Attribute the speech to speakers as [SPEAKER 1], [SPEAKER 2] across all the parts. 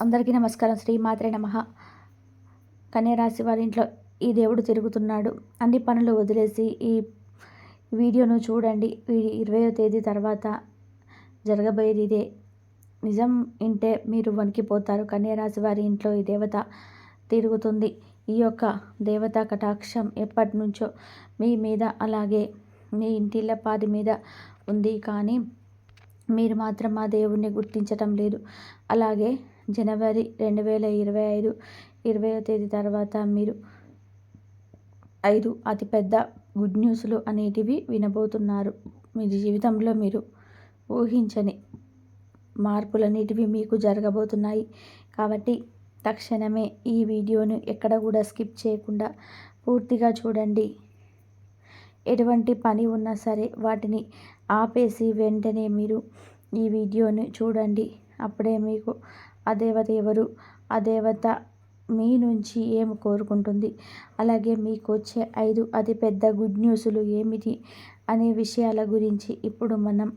[SPEAKER 1] అందరికీ నమస్కారం. శ్రీమాత్రే నమః. కన్యరాశి వారి ఇంట్లో ఈ దేవుడు తిరుగుతున్నాడు. అన్ని పనులు వదిలేసి ఈ వీడియోను చూడండి. 20వ తేదీ తర్వాత జరగబోయేది ఇదే. నిజం వింటే మీరు వణికిపోతారు. కన్యరాశి వారి ఇంట్లో ఈ దేవత తిరుగుతుంది. ఈ యొక్క దేవతా కటాక్షం ఎప్పటి నుంచో మీ మీద, అలాగే మీ ఇంటిల్లపాది మీద ఉంది. కానీ మీరు మాత్రం ఆ దేవుణ్ణి గుర్తించటం లేదు. అలాగే జనవరి 2025 20వ తేదీ తర్వాత మీరు 5 అతిపెద్ద గుడ్ న్యూస్లు అనేటివి వినబోతున్నారు. మీ జీవితంలో మీరు ఊహించని మార్పులన్నిటివి మీకు జరగబోతున్నాయి. కాబట్టి తక్షణమే ఈ వీడియోను ఎక్కడ కూడా స్కిప్ చేయకుండా పూర్తిగా చూడండి. ఎటువంటి పని ఉన్నా సరే వాటిని ఆపేసి వెంటనే మీరు ఈ వీడియోని చూడండి. అప్పుడే మీకు ఆ దేవత ఎవరు, ఆ దేవత మీ నుంచి ఏం కోరుకుంటుంది, అలాగే మీకు వచ్చే 5 అతిపెద్ద గుడ్ న్యూస్లు ఏమిటి అనే విషయాల గురించి ఇప్పుడు మనం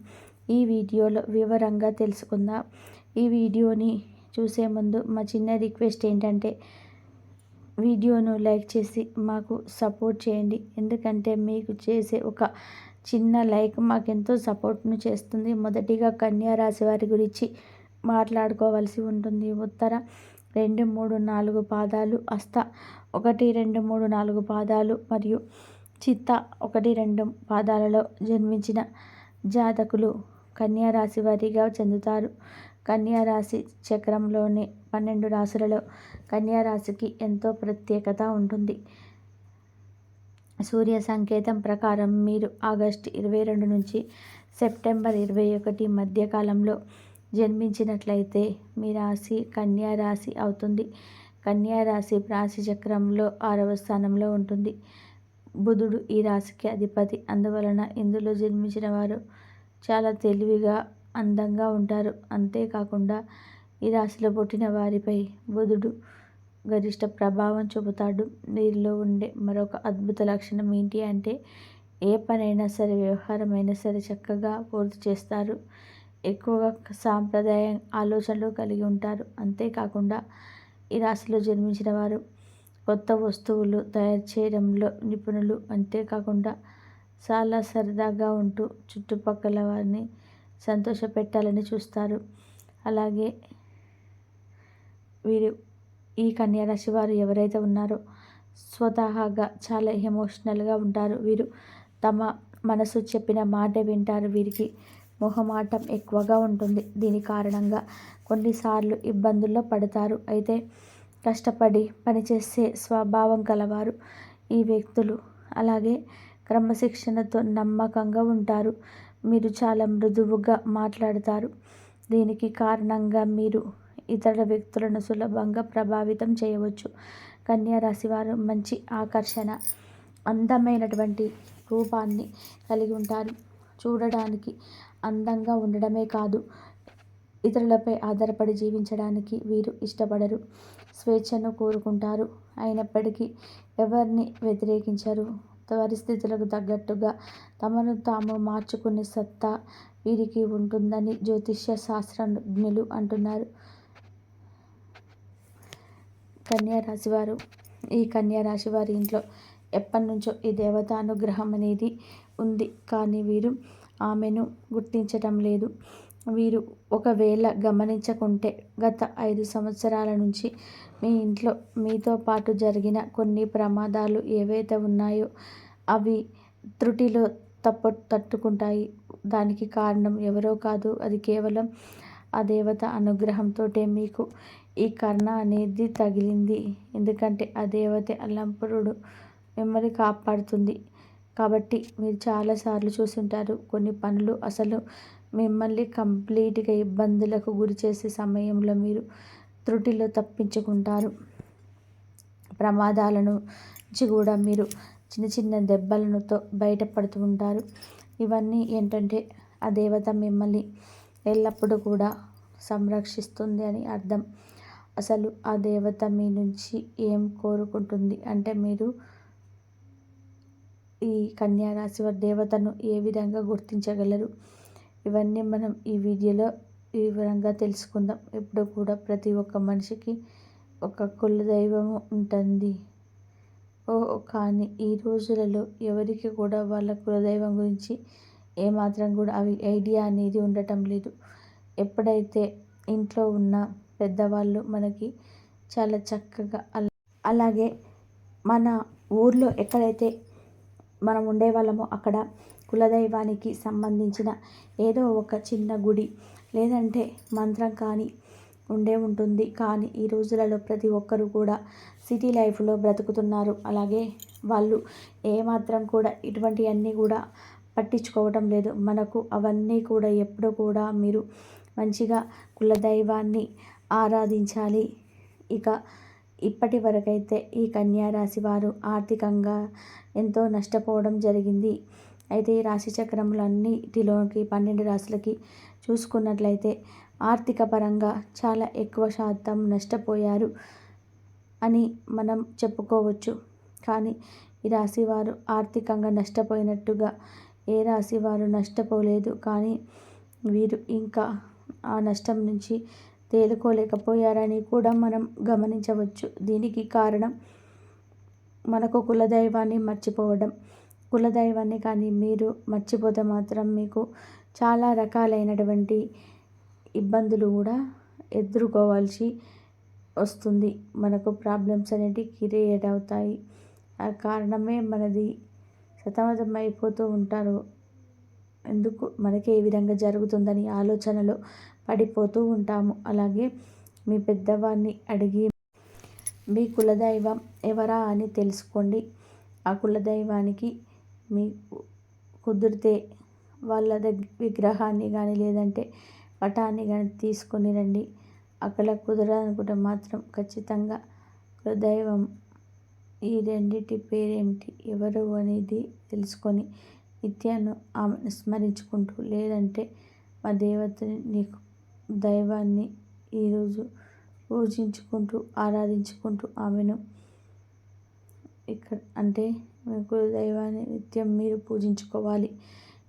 [SPEAKER 1] ఈ వీడియోలో వివరంగా తెలుసుకుందాం. ఈ వీడియోని చూసే ముందు మా చిన్న రిక్వెస్ట్ ఏంటంటే వీడియోను లైక్ చేసి మాకు సపోర్ట్ చేయండి. ఎందుకంటే మీకు చేసే ఒక చిన్న లైక్ మాకెంతో సపోర్ట్ను చేస్తుంది. మొదటిగా కన్యా రాశి వారి గురించి మాట్లాడుకోవాల్సి ఉంటుంది. ఉత్తర 2, 3, 4 పాదాలు, హస్త 1, 2, 3, 4 పాదాలు మరియు చిత్త 1, 2 పాదాలలో జన్మించిన జాతకులు కన్యా రాశి వారిగా చెందుతారు. కన్యా రాశి చక్రంలోని 12 రాశులలో కన్యా రాశికి ఎంతో ప్రత్యేకత ఉంటుంది. సూర్య సంకేతం ప్రకారం మీరు ఆగస్టు 22 నుంచి సెప్టెంబర్ 21 మధ్యకాలంలో జన్మించినట్లయితే మీ రాశి కన్యా రాశి అవుతుంది. కన్యా రాశి రాశి చక్రంలో 6వ స్థానంలో ఉంటుంది. బుధుడు ఈ రాశికి అధిపతి. అందువలన ఇందులో జన్మించిన వారు చాలా తెలివిగా, అందంగా ఉంటారు. అంతేకాకుండా ఈ రాశిలో పుట్టిన వారిపై బుధుడు గరిష్ట ప్రభావం చూపుతాడు. వీరిలో ఉండే మరొక అద్భుత లక్షణం ఏంటి అంటే ఏ పనైనా సరే, వ్యవహారమైనా సరే చక్కగా పూర్తి చేస్తారు. ఎక్కువగా సాంప్రదాయ ఆలోచనలు కలిగి ఉంటారు. అంతేకాకుండా ఈ రాశిలో జన్మించిన వారు కొత్త వస్తువులు తయారు చేయడంలో నిపుణులు. అంతేకాకుండా చాలా సరదాగా ఉంటూ చుట్టుపక్కల వారిని సంతోషపెట్టాలని చూస్తారు. అలాగే వీరు ఈ కన్యా రాశి వారు ఎవరైతే ఉన్నారో స్వతహాగా చాలా ఎమోషనల్గా ఉంటారు. వీరు తమ మనసు చెప్పిన మాట వింటారు. వీరికి మొహమాటం ఎక్కువగా ఉంటుంది. దీని కారణంగా కొన్నిసార్లు ఇబ్బందుల్లో పడతారు. అయితే కష్టపడి పనిచేసే స్వభావం కలవారు ఈ వ్యక్తులు. అలాగే క్రమశిక్షణతో నమ్మకంగా ఉంటారు. మీరు చాలా మృదువుగా మాట్లాడతారు. దీనికి కారణంగా మీరు ఇతర వ్యక్తులను సులభంగా ప్రభావితం చేయవచ్చు. కన్యా రాశి వారు మంచి ఆకర్షణ, అందమైనటువంటి రూపాన్ని కలిగి ఉంటారు. చూడడానికి అందంగా ఉండడమే కాదు, ఇతరులపై ఆధారపడి జీవించడానికి వీరు ఇష్టపడరు. స్వేచ్ఛను కోరుకుంటారు. అయినప్పటికీ ఎవరిని వ్యతిరేకించరు. పరిస్థితులకు తగ్గట్టుగా తమను తాము మార్చుకునే సత్తా వీరికి ఉంటుందని జ్యోతిష్య శాస్త్రజ్ఞులు అంటున్నారు. కన్యా రాశివారు ఈ కన్యా రాశి వారి ఇంట్లో ఎప్పటి నుంచో ఈ దేవత అనుగ్రహం అనేది ఉంది. కానీ వీరు ఆమెను గుర్తించటం లేదు. వీరు ఒకవేళ గమనించకుంటే గత 5 సంవత్సరాల నుంచి మీ ఇంట్లో మీతో పాటు జరిగిన కొన్ని ప్రమాదాలు ఏవైతే ఉన్నాయో అవి త్రుటిలో తట్టుకుంటాయి. దానికి కారణం ఎవరో కాదు, అది కేవలం ఆ దేవత అనుగ్రహంతోటే మీకు ఈ కర్ణ అనేది తగిలింది. ఎందుకంటే ఆ దేవతే అల్లంపురుడు మిమ్మల్ని కాపాడుతుంది. కాబట్టి మీరు చాలాసార్లు చూసుంటారు కొన్ని పనులు అసలు మిమ్మల్ని కంప్లీట్గా ఇబ్బందులకు గురి చేసే సమయంలో మీరు త్రుటిలో తప్పించుకుంటారు. ప్రమాదాలను నుంచి కూడా మీరు చిన్న చిన్న దెబ్బలతో బయటపడుతూ ఉంటారు. ఇవన్నీ ఏంటంటే ఆ దేవత మిమ్మల్ని ఎల్లప్పుడూ కూడా సంరక్షిస్తుంది అని అర్థం. అసలు ఆ దేవత మీ నుంచి ఏం కోరుకుంటుంది అంటే మీరు ఈ కన్యా రాశి వారి దేవతను ఏ విధంగా గుర్తించగలరు, ఇవన్నీ మనం ఈ వీడియోలో వివరంగా తెలుసుకుందాం. ఇప్పుడు కూడా ప్రతి ఒక్క మనిషికి ఒక కులదైవం ఉంటుంది. కానీ ఈ రోజులలో ఎవరికి కూడా వాళ్ళ కులదైవం గురించి ఏమాత్రం కూడా ఐడియా అనేది ఉండటం లేదు. ఎప్పుడైతే ఇంట్లో ఉన్న పెద్దవాళ్ళు మనకి చాలా చక్కగా అలాగే మన ఊర్లో ఎక్కడైతే మనం ఉండేవాళ్ళమో అక్కడ కులదైవానికి సంబంధించిన ఏదో ఒక చిన్న గుడి లేదంటే మంత్రం కానీ ఉంటుంది. కానీ ఈ రోజులలో ప్రతి ఒక్కరు కూడా సిటీ లైఫ్లో బ్రతుకుతున్నారు. అలాగే వాళ్ళు ఏమాత్రం కూడా ఇటువంటివన్నీ కూడా పట్టించుకోవటం లేదు. మనకు అవన్నీ కూడా ఎప్పుడు కూడా మీరు మంచిగా కులదైవాన్ని ఆరాధించాలి. ఇప్పటి వరకైతే ఈ కన్యా రాశి వారు ఆర్థికంగా ఎంతో నష్టపోవడం జరిగింది. అయితే ఈ రాశి చక్రములన్నిటిలోకి 12 రాశులకి చూసుకున్నట్లయితే ఆర్థిక పరంగా చాలా ఎక్కువ శాతం నష్టపోయారు అని మనం చెప్పుకోవచ్చు. కానీ ఈ రాశి వారు ఆర్థికంగా నష్టపోయినట్టుగా ఏ రాశి వారు నష్టపోలేదు. కానీ వీరు ఇంకా ఆ నష్టం నుంచి తేలుకోలేకపోయారని కూడా మనం గమనించవచ్చు. దీనికి కారణం మనకు కులదైవాన్ని మర్చిపోవడం. కులదైవాన్ని కానీ మీరు మర్చిపోతే మాత్రం మీకు చాలా రకాలైనటువంటి ఇబ్బందులు కూడా ఎదుర్కోవాల్సి వస్తుంది. మనకు ప్రాబ్లమ్స్ అనేటివి క్రియేట్ అవుతాయి. ఆ కారణమే మనది సతమతం అయిపోతూ ఉంటారు. ఎందుకు మనకి ఏ విధంగా జరుగుతుందని ఆలోచనలో పడిపోతూ ఉంటాము. అలాగే మీ పెద్దవారిని అడిగి మీ కులదైవం ఎవరా అని తెలుసుకోండి. ఆ కులదైవానికి మీకు కుదిరితే వాళ్ళ విగ్రహాన్ని కానీ లేదంటే పటాన్ని కానీ తీసుకొని రండి. అక్కడ కుదరదనుకుంటే మాత్రం ఖచ్చితంగా కులదైవం ఈ రెండిటి పేరేంటి ఎవరు అనేది తెలుసుకొని నిత్యాన్ని ఆమెను స్మరించుకుంటూ లేదంటే మా దేవతని నీకు దైవాన్ని ఈరోజు పూజించుకుంటూ ఆరాధించుకుంటూ ఆమెను అంటే మీకు దైవాన్ని నిత్యం మీరు పూజించుకోవాలి.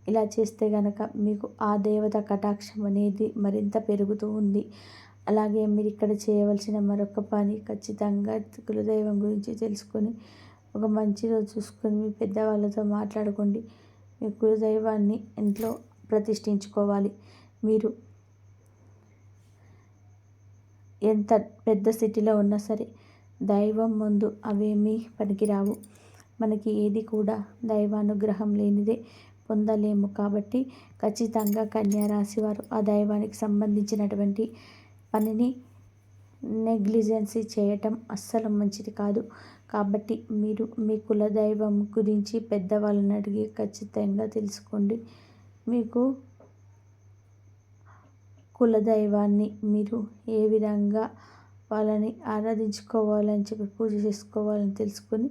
[SPEAKER 1] ఇలా చేస్తే గనక మీకు ఆ దేవత కటాక్షం అనేది మరింత పెరుగుతూ ఉంది. అలాగే మీరు ఇక్కడ చేయవలసిన మరొక పని ఖచ్చితంగా కులదైవం గురించి తెలుసుకొని ఒక మంచి రోజు చూసుకొని మీ పెద్దవాళ్ళతో మాట్లాడుకోండి. మీ కులదైవాన్ని ఇంట్లో ప్రతిష్ఠించుకోవాలి. మీరు ఎంత పెద్ద సిటీలో ఉన్నా సరే దైవం ముందు అవేమీ పనికిరావు. మనకి ఏది కూడా దైవానుగ్రహం లేనిదే పొందలేము. కాబట్టి ఖచ్చితంగా కన్యా రాశి వారు ఆ దైవానికి సంబంధించినటువంటి పనిని నెగ్లిజెన్సీ చేయటం అస్సలు మంచిది కాదు. కాబట్టి మీరు మీ కులదైవం గురించి పెద్దవాళ్ళని అడిగి ఖచ్చితంగా తెలుసుకోండి. మీకు కులదైవాన్ని మీరు ఏ విధంగా వాళ్ళని ఆరాధించుకోవాలని చెప్పి పూజ చేసుకోవాలని తెలుసుకొని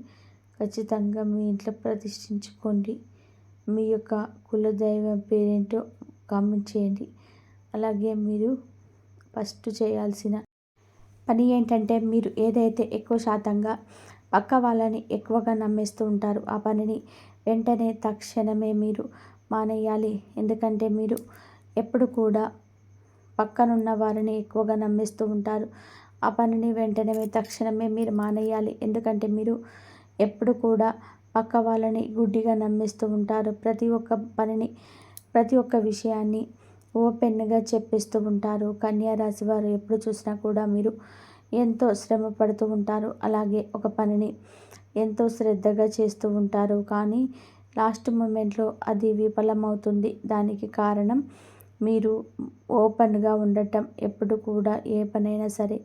[SPEAKER 1] ఖచ్చితంగా మీ ఇంట్లో ప్రతిష్ఠించుకోండి. మీ యొక్క కులదైవం పేరేంటో కామెంట్ చేయండి. అలాగే మీరు ఫస్ట్ చేయాల్సిన పని ఏంటంటే మీరు ఏదైతే ఎక్కువ శాతంగా పక్క వాళ్ళని ఎక్కువగా నమ్మేస్తూ ఉంటారో ఆ పనిని వెంటనే తక్షణమే మీరు మానేయాలి. ఎందుకంటే మీరు ఎప్పుడు కూడా పక్కనున్న వారిని ఎక్కువగా నమ్మేస్తూ ఉంటారు. ఆ పనిని వెంటనే తక్షణమే మీరు మానేయాలి. ఎందుకంటే మీరు ఎప్పుడు కూడా పక్క వాళ్ళని గుడ్డిగా నమ్మేస్తూ ఉంటారు. ప్రతి ఒక్క పనిని ప్రతి ఒక్క విషయాన్ని ఓపెన్గా చెప్పేస్తూ ఉంటారు. కన్యా రాశి వారు ఎప్పుడు చూసినా కూడా మీరు ఎంతో శ్రమ పడుతూ ఉంటారు. అలాగే ఒక పనిని ఎంతో శ్రద్ధగా చేస్తూ ఉంటారు. కానీ లాస్ట్ మూమెంట్లో అది విఫలమవుతుంది. దానికి కారణం మీరు ఓపెన్గా ఉండటం. ఎప్పుడు కూడా ఏ పనైనా సరే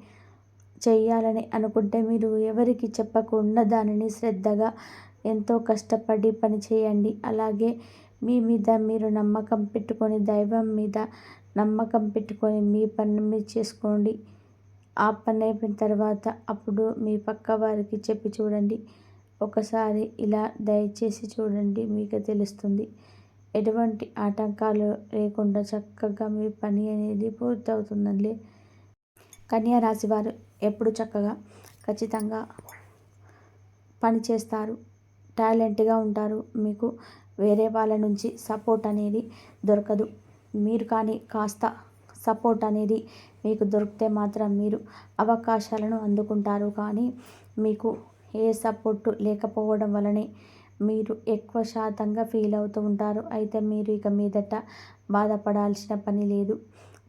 [SPEAKER 1] చేయాలని అనుకుంటే మీరు ఎవరికి చెప్పకుండా దానిని శ్రద్ధగా ఎంతో కష్టపడి పని చేయండి. అలాగే మీ మీద మీరు నమ్మకం పెట్టుకొని దైవం మీద నమ్మకం పెట్టుకొని మీ పని మీరు చేసుకోండి. ఆ పని అయిపోయిన తర్వాత అప్పుడు మీ పక్క వారికి చెప్పి చూడండి. ఒకసారి ఇలా దయచేసి చూడండి, మీకు తెలుస్తుంది. ఎటువంటి ఆటంకాలు లేకుండా చక్కగా మీ పని అనేది పూర్తవుతుందండి. కన్యా రాశి వారు ఎప్పుడు చక్కగా ఖచ్చితంగా పని చేస్తారు, టాలెంట్గా ఉంటారు. మీకు వేరే వాళ్ళ నుంచి సపోర్ట్ అనేది దొరకదు. మీరు కానీ కాస్త సపోర్ట్ అనేది మీకు దొరికితే మాత్రం మీరు అవకాశాలను అందుకుంటారు. కానీ మీకు ఏ సపోర్టు లేకపోవడం వలనే మీరు ఎక్కువ శాతంగా ఫీల్ అవుతూ ఉంటారు. అయితే మీరు ఇక మీదట బాధపడాల్సిన పని లేదు.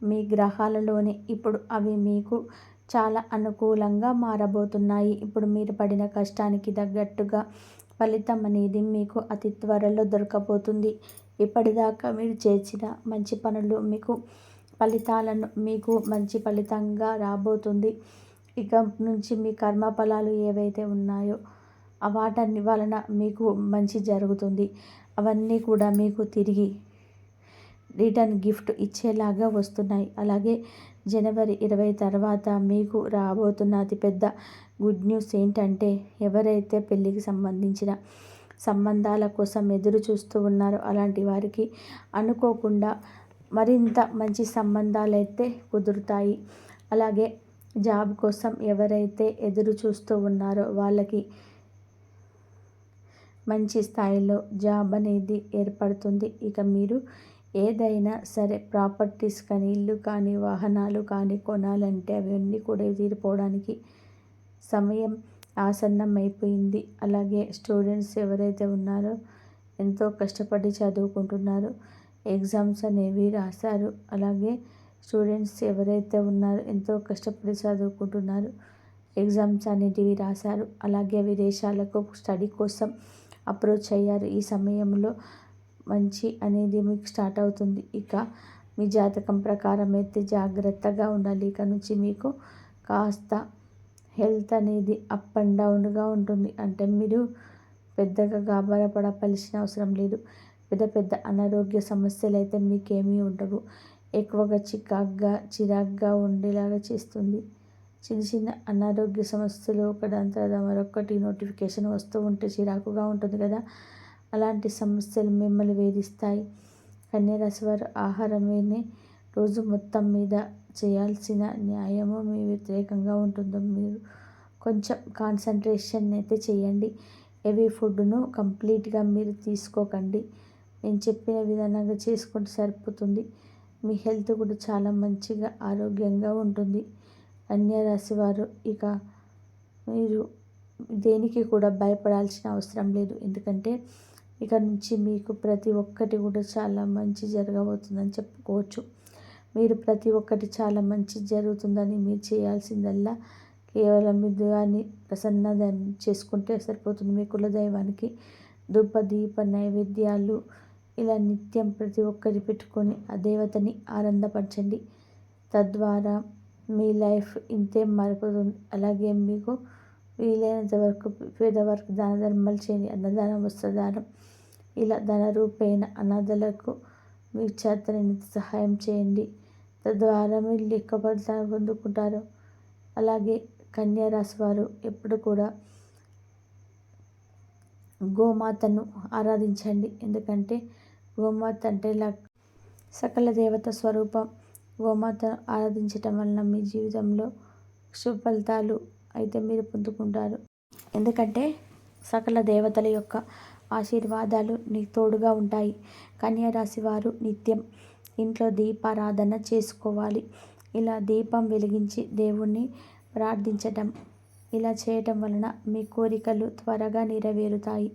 [SPEAKER 1] మీ గ్రహాలలోనే ఇప్పుడు అవి మీకు చాలా అనుకూలంగా మారబోతున్నాయి. ఇప్పుడు మీరు పడిన కష్టానికి తగ్గట్టుగా ఫలితం అనేది మీకు అతి త్వరలో దొరకబోతుంది. ఇప్పటిదాకా మీరు చేసిన మంచి పనులు మీకు మంచి ఫలితంగా రాబోతుంది. ఇక నుంచి మీ కర్మ ఫలాలు ఏవైతే ఉన్నాయో వాటి వలన మీకు మంచి జరుగుతుంది. అవన్నీ కూడా మీకు తిరిగి రిటర్న్ గిఫ్ట్ ఇచ్చేలాగా వస్తున్నాయి. అలాగే జనవరి 20 తర్వాత మీకు రాబోతున్న అతిపెద్ద గుడ్ న్యూస్ ఏంటంటే, ఎవరైతే పెళ్ళికి సంబంధించిన సంబంధాల కోసం ఎదురు చూస్తూ ఉన్నారో అలాంటి వారికి అనుకోకుండా మరింత మంచి సంబంధాలైతే కుదురుతాయి. అలాగే జాబ్ కోసం ఎవరైతే ఎదురు చూస్తూ ఉన్నారో వాళ్ళకి మంచి స్థాయిలో జాబ్ అనేది ఏర్పడుతుంది. ఇక మీరు ఏదైనా సరే ప్రాపర్టీస్ కానీ, ఇల్లు కానీ, వాహనాలు కానీ కొనాలంటే అవన్నీ కూడా తీరిపోవడానికి సమయం ఆసన్నం అయిపోయింది. అలాగే స్టూడెంట్స్ ఎవరైతే ఉన్నారో ఎంతో కష్టపడి చదువుకుంటున్నారు, ఎగ్జామ్స్ అనేవి రాశారు. అలాగే స్టూడెంట్స్ ఎవరైతే ఉన్నారో ఎంతో కష్టపడి చదువుకుంటున్నారు, ఎగ్జామ్స్ అనేటివి రాశారు. అలాగే విదేశాలకు స్టడీ కోసం అప్రోచ్ అయ్యారు. ఈ సమయంలో మంచి అనేది మీకు స్టార్ట్ అవుతుంది. ఇక మీ జాతకం ప్రకారం అయితే జాగ్రత్తగా ఉండాలి. ఇక నుంచి మీకు కాస్త హెల్త్ అనేది అప్ అండ్ డౌన్గా ఉంటుంది. అంటే మీరు పెద్దగా గాబరా పడవలసిన అవసరం లేదు. పెద్ద పెద్ద అనారోగ్య సమస్యలు అయితే మీకేమీ ఉండవు. ఎక్కువగా చిరాగ్గా ఉండేలాగా చేస్తుంది. చిన్న చిన్న అనారోగ్య సమస్యలు ఒకదాని తర్వాత మరొకటి నోటిఫికేషన్ వస్తూ ఉంటే చిరాకుగా ఉంటుంది కదా, అలాంటి సమస్యలు మిమ్మల్ని వేధిస్తాయి. కన్యరాశి వారు ఆహారమేనే రోజు మొత్తం మీద చేయాల్సిన న్యాయము మీ వ్యతిరేకంగా ఉంటుందో మీరు కొంచెం కాన్సన్ట్రేషన్ అయితే చేయండి. హెవీ ఫుడ్ను కంప్లీట్గా మీరు తీసుకోకండి. నేను చెప్పిన విధానంగా చేసుకుంటే సరిపోతుంది. మీ హెల్త్ కూడా చాలా మంచిగా ఆరోగ్యంగా ఉంటుంది. కన్యరాశి వారు ఇక మీరు దేనికి కూడా భయపడాల్సిన అవసరం లేదు. ఎందుకంటే ఇక నుంచి మీకు ప్రతి ఒక్కటి కూడా చాలా మంచి జరగబోతుందని చెప్పుకోవచ్చు. మీరు ప్రతి ఒక్కటి చాలా మంచి జరుగుతుందని మీరు చేయాల్సిందల్లా కేవలం మీ దైవాన్ని ప్రసన్నం చేసుకుంటే సరిపోతుంది. మీ కులదైవానికి ధూప దీప నైవేద్యాలు ఇలా నిత్యం ప్రతి ఒక్కటి పెట్టుకొని ఆ దేవతని ఆనందపరచండి. తద్వారా మీ లైఫ్ ఇంతే మారిపోతుంది. అలాగే మీకు వీలైనంత వరకు పేదవారికి దాన ధర్మాలు చేయండి. అన్నదానం, వస్త్రదానం ఇలా ధన రూపేణ అనాథలకు మీ చేతనైనంత సహాయం చేయండి. తద్వారా మీరు లెక్క ఫలితాలు పొందుకుంటారు. అలాగే కన్యరాశి వారు ఎప్పుడు కూడా గోమాతను ఆరాధించండి. ఎందుకంటే గోమాత అంటే సకల దేవత స్వరూపం. గోమాతను ఆరాధించటం వలన మీ జీవితంలో శుభ ఫలితాలు అయితే మీరు పొందుకుంటారు. ఎందుకంటే సకల దేవతల యొక్క ఆశీర్వాదాలు నీకు తోడుగా ఉంటాయి. కన్యరాశి వారు నిత్యం ఇంట్లో దీపారాధన చేసుకోవాలి. ఇలా దీపం వెలిగించి దేవుణ్ణి ప్రార్థించటం, ఇలా చేయటం వలన మీ కోరికలు త్వరగా నెరవేరుతాయి.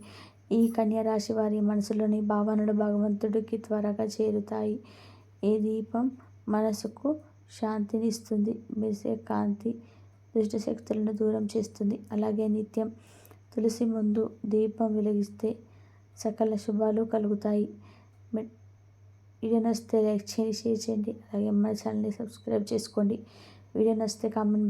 [SPEAKER 1] ఈ కన్యరాశి వారి మనసులోని భావనలు భగవంతుడికి త్వరగా చేరుతాయి. ఈ దీపం మనసుకు శాంతినిస్తుంది, మెరిసే కాంతి దుష్ట శక్తులను దూరం చేస్తుంది. అలాగే నిత్యం తులసి ముందు దీపం వెలిగిస్తే సకల శుభాలు కలుగుతాయి. వీడియో నచ్చితే లైక్ చేయండి, షేర్ చేయండి. అలాగే మన ఛానల్ని సబ్స్క్రైబ్ చేసుకోండి. వీడియో నచ్చితే కామెంట్